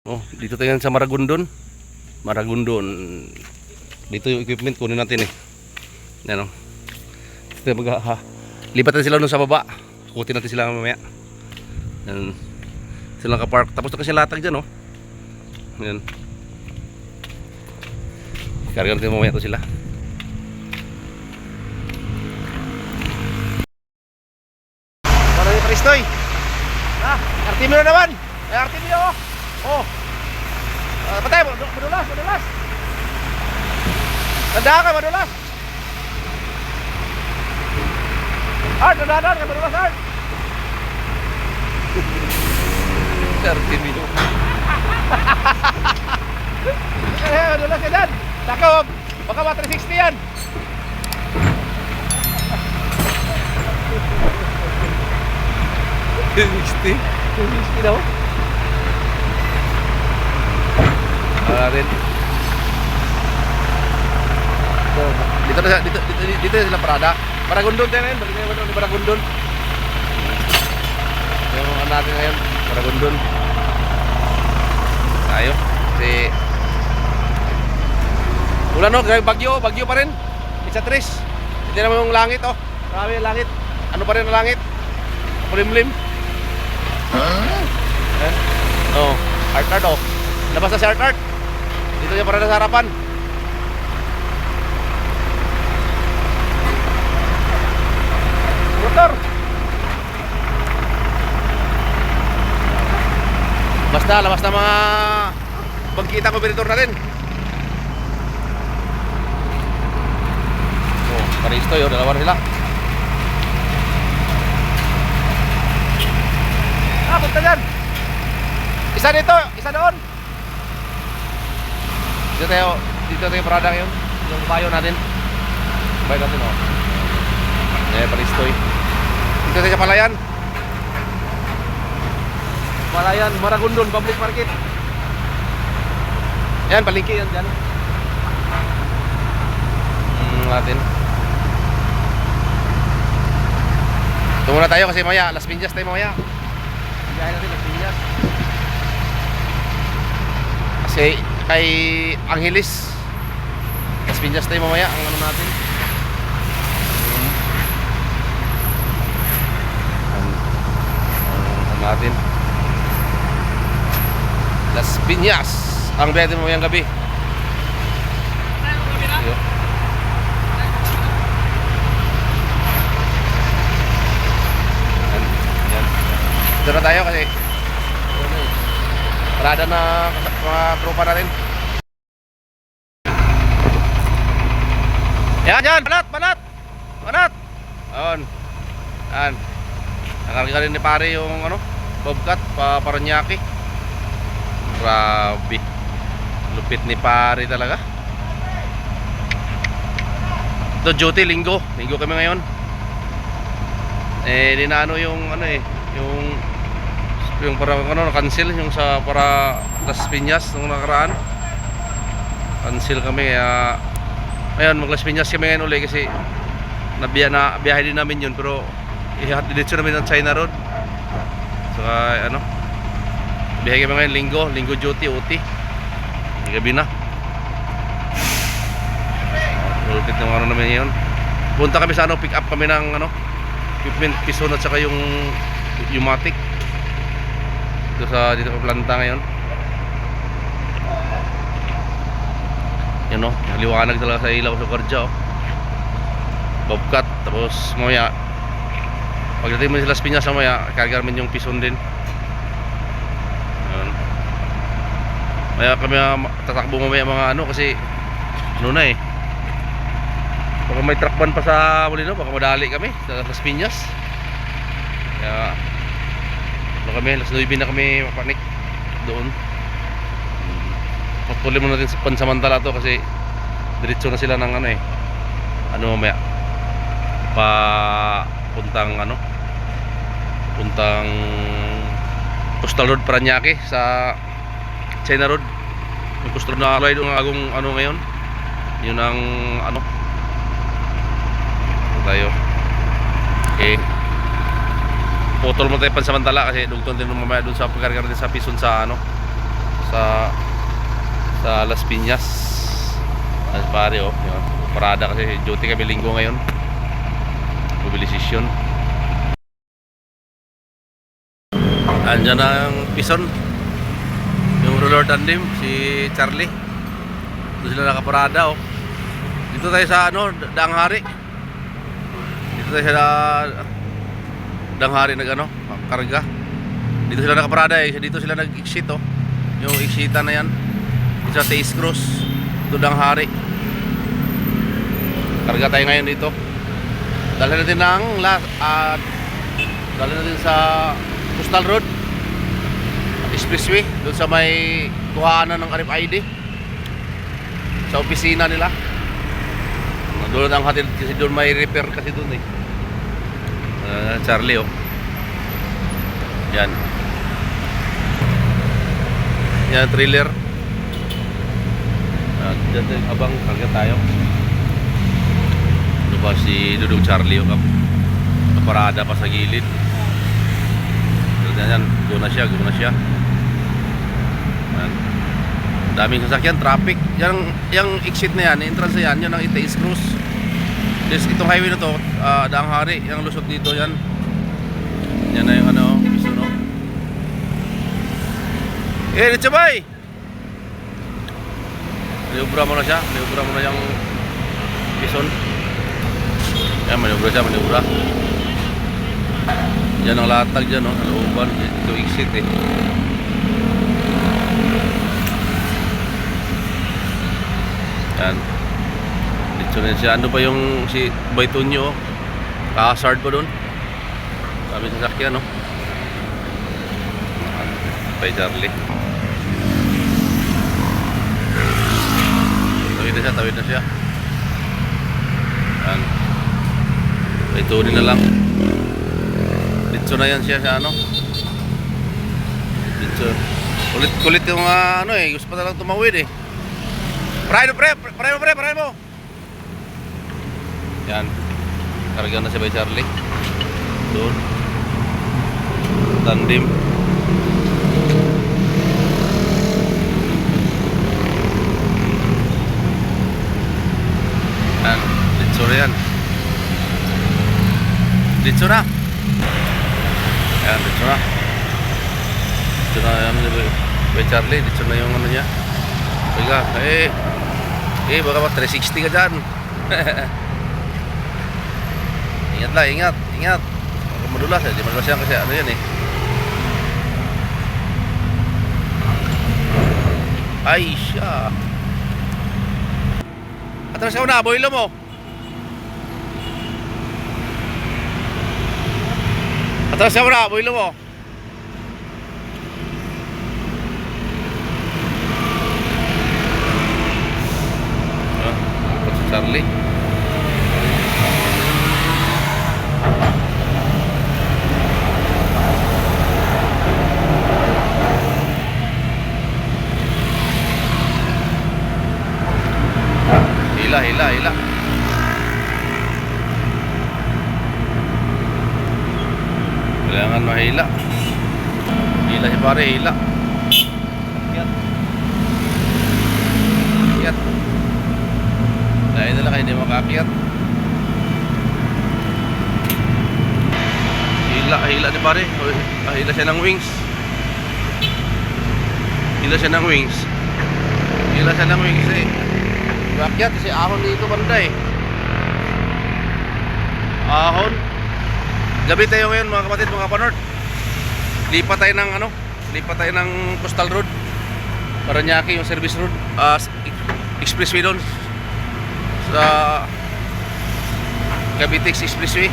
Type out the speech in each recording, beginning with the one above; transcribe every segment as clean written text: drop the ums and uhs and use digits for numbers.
Oh, dito tayo sa Maragondon. Maragondon. Dito yung equipment kunin natin eh. Yan oh. Ito lipat natin sila doon sa baba. Kutin natin sila mamaya. Yan. Sila naka-park. Tapos na kasi latag dyan oh. Yan. Karga natin mamaya to sila. Para yung Kristoy. Artimi na naman. Ay Artimi oh. Oh. Patay, madulas. Tanda ka, madulas. Art, tanda ka, madulas, Art. Artimi oh. Madulas ka dyan. Taka, baka 360 yan. $260 daw. Natin. So, dito sila parada. Maragondon tayo ngayon. Balik tayo ni Maragondon. Yung ano natin ngayon, Maragondon. Tayo. Kasi ulan no, bagyo pa rin. Isa tris. Hindi naman yung langit oh. Marami yung langit. Ano pa rin ang langit? Kulimlim. Oh, art oh. Labas na si art. Dito niya para sa harapan. Motor. Labas na mga pagkita kompetitor natin. Oh, paristo yun, dalawa na sila. Punta dyan. Isa dito, isa doon. Dito tayo parada ngayon. Yung bayo natin. Bayo natin oh. Paristoy. Dito tayo sa Palayan. Palayan, Maragondon, Public Market. Yan, palengke yan dyan. Natin. Ito muna tayo kasi maya, Las Piñas tayo maya. Biyahe natin Las Piñas. Kasi kay Angeles Las Piñas tayo mamaya ang ano natin. Ang natin Las Piñas ang biyahe natin mamayang gabi. Yan. Dito na tayo kasi parada na mga tropa natin. Yan, banat. On. Yan. Nakarga rin ni pare yung ano, Bobcat pa Paranaque. Grabe. Lupit ni pare talaga. Ito duty linggo kami ngayon. Dinano yung ano yung para ano cancel yung sa para Las Piñas nung nakaraan. Cancel kami kaya ayun mag Las Piñas kami ngayon ulit kasi biyahe din namin yun pero diretso namin ng China Road. So ano biyahe kami ngayon linggo duty OT. Gabi na. Malupit ng ano namin ngayon. Punta kami sa ano pick up kami ng ano equipment Pison at saka yung Matic. Dito sa planta ngayon. Yan o, liwanag talaga sa ilaw sa kardya o. Bobcat, tapos mamaya pagdating mo sa Las Piñas mamaya, karga namin yung Pison din. Yan. Maya kami tatakbo mamaya mga ano kasi ano na eh. Baka may truck ban pa sa Molino, baka madali kami sa Las Piñas. Kaya kami, alas 9 na kami mapanik doon. Patuloy mo natin sa pansamantala to kasi diretso na sila ng ano eh. Ano mamaya puntang Coastal Road Paranaque sa China Road. Yung Coastal Road na alay doon ang agong ano ngayon. Yun ang ano tayo. Okay. Putol mo tayo pansamantala kasi dugton din mamaya doon sa pagkarga natin sa Pison sa ano sa Las Piñas. As pare oh, yun. Parada kasi duty kami linggo ngayon. Mobilisasyon. Andiyan ang pison. Yung roller tandem si Charlie. Dito sila nakaparada oh. Dito tayo sa ano, Daang Hari. Dito tayo sa Daang Hari nag-ano, karga. Dito sila nakaparada eh. Dito sila nag-exit oh. Yung exita na yan. Dito sa Taste Cruise. Dito Daang Hari. Karga tayo ngayon dito. Dalhin natin dalhin natin sa Coastal Road Expressway. Doon sa may kuhaanan ng RFID. Sa opisina nila. Doon ang hatid kasi doon may repair kasi doon eh. Charlie oh. Yan. Yan trailer. Diyan tayo abang karga tayo. Ano ba si Dudong Charlie oh, kaparada pa sa gilid. Yan, doon na siya. Yan. Daming sasakyan, traffic. Yung exit na yan, entrance na yan, yun ang Taste Cruise. Itong highway na to, Daang Hari, yung lusot dito yan. Yan na yung ano, piso no. Dito bay! Maniubra mo na yung pison. Yan, maniubra. Yan ang latag dyan no, sa looban. Ito exit eh. Yan. Dito na siya. Ano pa yung si Baytunyo? Kakasard pa doon. Kami sasakyan, no? Bay Charlie. Tawid na siya. Yan. Baytunin na lang. Dito na yan siya sa ano? Dito. Kulit yung ano eh. Gusto pa talang tumawid eh. Paray mo. Yan. Karga na si Bay Charlie. Doon. Tandem. Yan. Dito na yan. Dito na. Yan. Dito na. Dito na yan si Bay Charlie. Dito na yung ano niya. Baga. Baka ba 360 ka dyan. Ingat. Baka madulas eh. Di madulas yan kasi ano yan eh. Ay siya. Atras ka na, boilo mo. Atras ka na, boilo mo. Charlie. Hila. Kailangan mahila. Hila si pare, hila. Akyat. Dahil na lang kayo hindi makakyat. Hila ni pare. Hila siya ng wings. Hila siya ng wings eh. Makakyat kasi ahon dito banda eh. Ahon. Gabi tayo ngayon mga kapatid, mga kapanord. Lipat tayo ng Coastal Road. Paranaque yung service road. Expressway doon. Sa Cavitex Expressway.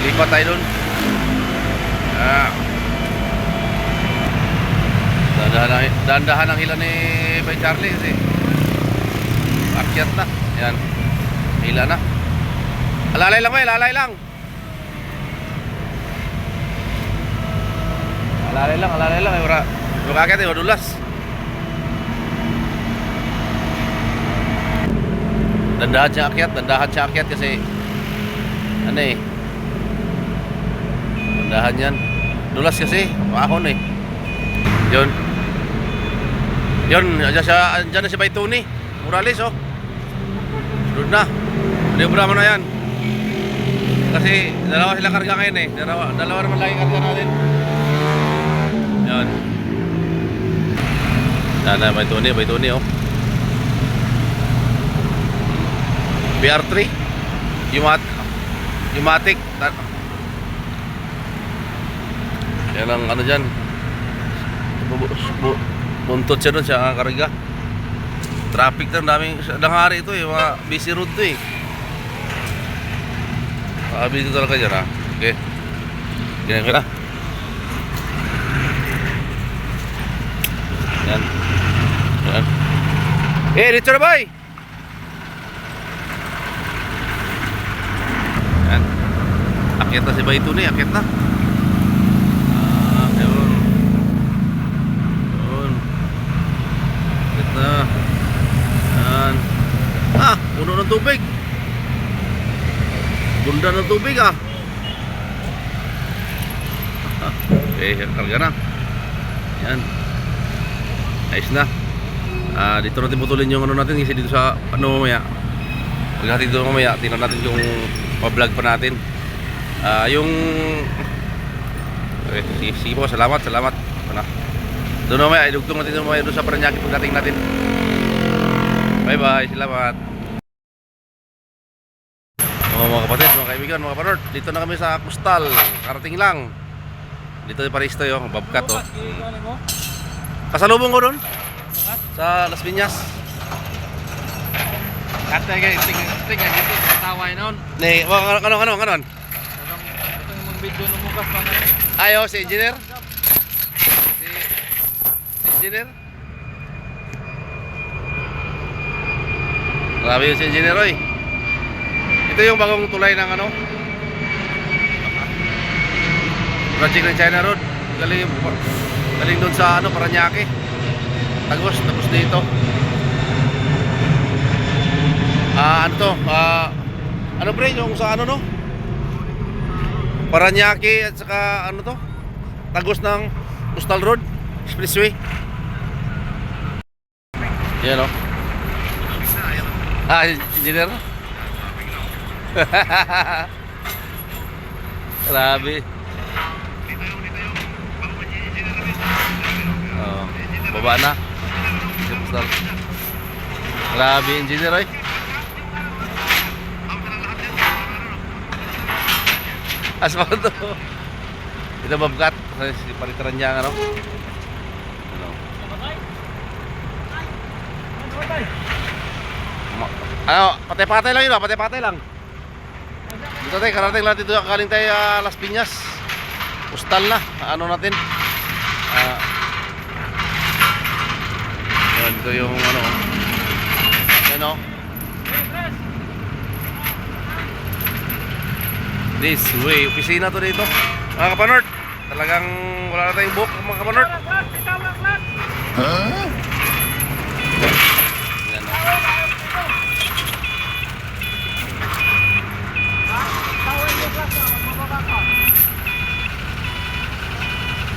Lipat tayo doon. Dahan-dahan ang hila ni Bay Charlie kasi akyat na. Yan. Hila na. Alalay lang. Alalay lang. Yung akyat eh, madulas. Dandahan siya akyat kasi ano eh. Dandahan yan. Dulas kasi, paahon eh. Yun. Yun, dyan na si Bay Tony Morales, oh. Doon na. Libra mo na yan. Kasi dalawa sila karga ngayon eh. Dalawa naman lagi karga natin. Yan. Yan na, Bay Tony, oh. BR3 Yumatic. Yan ang ano dyan. Buntot siya doon sa karga. Traffic na daming hari ito eh. Mga busy road to eh. Busy talaga dyan, ha. Okay. Ganyan ka na. Yan. Yan. Dito na boy. Yan. Akit na si Bay Tony, akit na. Yun. Yun. Akit na. Yan. Puno ng tubig. Bunda ng tubig, ah. Okay, karga na. Yan. Ayos na. Dito natin putulin yung ano natin kasi dito sa ano mamaya. Pagdating dito mamaya, tingnan natin yung pa-vlog pa natin. Yung okay, sige po, salamat. Ano? Doon mamaya, idugtong natin mamaya doon sa Parañaque pagdating natin. Bye-bye, salamat. Mga kapatid, mga kaibigan, mga panort, dito na kami sa Kustal. Karating lang. Dito yung Paristo yung Bobcat, oh. Pasalubong ko doon sa Las Piñas. Kata guys, tingnan dito sa taway noon. Nih, kanon. Ito yung mga video ng mukas pa nga. Ayo, si engineer. Si engineer. Grabe yung si engineer, oy. Ito yung bagong tulay ng ano, project ng China Road. Galing doon sa ano, Parañaque. Tapos dito. Ano to? Ano pre, yung sa ano no? Parañaque at saka ano to? Tagos ng Coastal Road Expressway. Yan o. Engineer. Grabe. Baba na. Grabe engineer, oy. Asfalto. Ito Bobcat. Palitaran niya ano. Patay-patay lang yun, patay-patay lang. Dito tayo, karating lang dito, kaling tayo Las Piñas. Kustal na, ano natin. Yan, ito yung ano. Yan o. This way, opisina to dito. Mga kapanort, talagang wala na tayong book, mga kapanort. Huh? Yan o.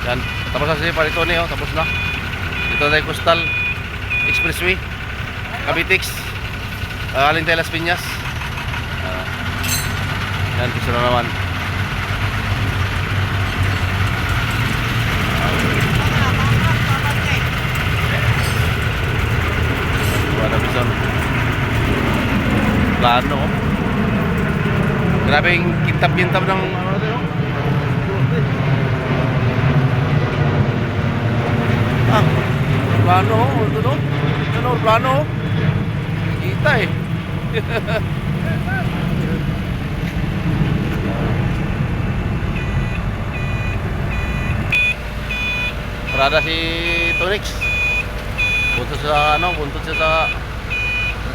Yan, tapos na si Paritone, oh, tapos na. Dito tayo Coastal Expressway, Cavitex, aling tayo Las Piñas. Yan, piso na naman. Wala piso. Plano, oh. Grabe yung kintab-kintab ng ano natin, oh. Plano, oh. Ito, no? Ito, plano, oh. Kita, eh. Parada si Tonix. Buntot sa ano, buntot siya sa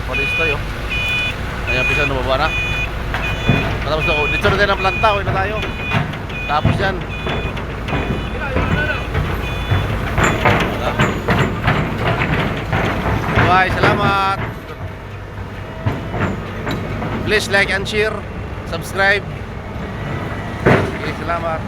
Paristo, yo. Ayan, pisa na baba na. Tapos dito na tayo ng planta, uwi na tayo. Tapos yan. Bye, salamat. Please like and share, subscribe. Okay, salamat.